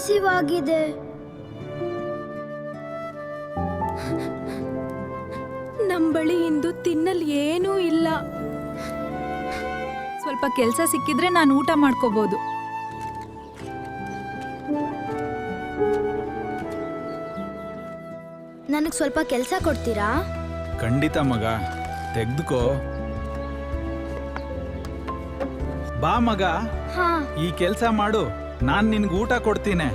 ಹಸಿವಾಗಿದೆ. ನಮ್ ಬಳಿ ಇಂದು ತಿನ್ನಲ್ ಏನೂ ಇಲ್ಲ. ಸ್ವಲ್ಪ ಕೆಲ್ಸ ಸಿಕ್ಕಿದ್ರೆ ನಾನು ಊಟ ಮಾಡ್ಕೋಬಹುದು. ನನಗ್ ಸ್ವಲ್ಪ ಕೆಲ್ಸ ಕೊಡ್ತೀರಾ? ಖಂಡಿತ ಮಗ, ತೆಗ್ದುಕೋ. ಬಾ ಮಗ, ಹಾ. ಈ ಕೆಲ್ಸ ಮಾಡು, ನಾನ್ ನಿನ್ಗೆ ಊಟ ಕೊಡ್ತೀನಿ.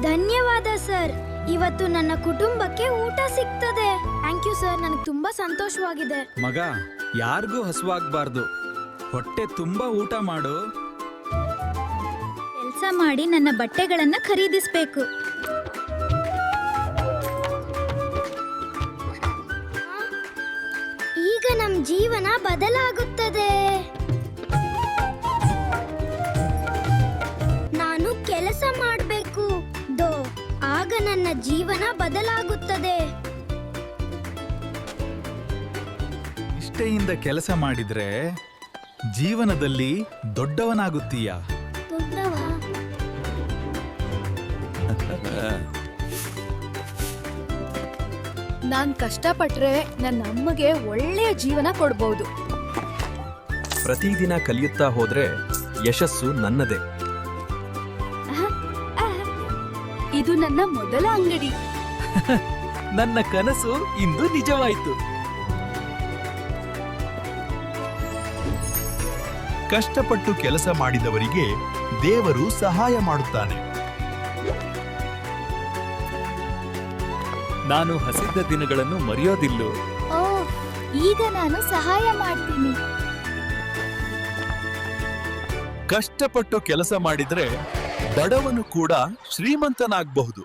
ಧನ್ಯವಾದ ಸರ್. ಇವತ್ತು ನನ್ನ ಕುಟುಂಬಕ್ಕೆ ಊಟ ಸಿಗ್ತದೆ. ಥ್ಯಾಂಕ್ ಯು ಸರ್, ನನಗೆ ತುಂಬಾ ಸಂತೋಷವಾಗಿದೆ. ಮಗ, ಯಾರಿಗೂ ಹಸುವಾಗ್ಬಾರ್ದು. ಹೊಟ್ಟೆ ತುಂಬಾ ಊಟ ಮಾಡು. ಕೆಲ್ಸ ಮಾಡಿ ನನ್ನ ಬಟ್ಟೆಗಳನ್ನ ಖರೀದಿಸ್ಬೇಕು. ಈಗ ನಮ್ ಜೀವನ ಬದಲಾಗುತ್ತದೆ. ನಾನು ಕೆಲಸ ಮಾಡಬೇಕು, ಆಗ ನನ್ನ ಜೀವನ ಬದಲಾಗುತ್ತದೆ. ನಿಷ್ಠೆಯಿಂದ ಕೆಲಸ ಮಾಡಿದ್ರೆ ಜೀವನದಲ್ಲಿ ದೊಡ್ಡವನಾಗುತ್ತೀಯ. ನಾನ್ ಕಷ್ಟಪಟ್ರೆ ನನ್ನ ಅಮ್ಮಗೆ ಒಳ್ಳೆಯ ಜೀವನ ಕೊಡ್ಬಹುದು. ಪ್ರತಿದಿನ ಕಲಿಯುತ್ತಾ ಹೋದ್ರೆ ಯಶಸ್ಸು ನನ್ನದೇ. ಇದು ನನ್ನ ಮೊದಲ ಅಂಗಡಿ. ನನ್ನ ಕನಸು ಇಂದು ನಿಜವಾಯಿತು. ಕಷ್ಟಪಟ್ಟು ಕೆಲಸ ಮಾಡಿದವರಿಗೆ ದೇವರು ಸಹಾಯ ಮಾಡುತ್ತಾನೆ. ನಾನು ಹಸಿದ ದಿನಗಳನ್ನು ಮರೆಯೋದಿಲ್ಲ. ಈಗ ನಾನು ಸಹಾಯ ಮಾಡ್ತೀನಿ. ಕಷ್ಟಪಟ್ಟು ಕೆಲಸ ಮಾಡಿದ್ರೆ ಬಡವನು ಕೂಡ ಶ್ರೀಮಂತನಾಗಬಹುದು.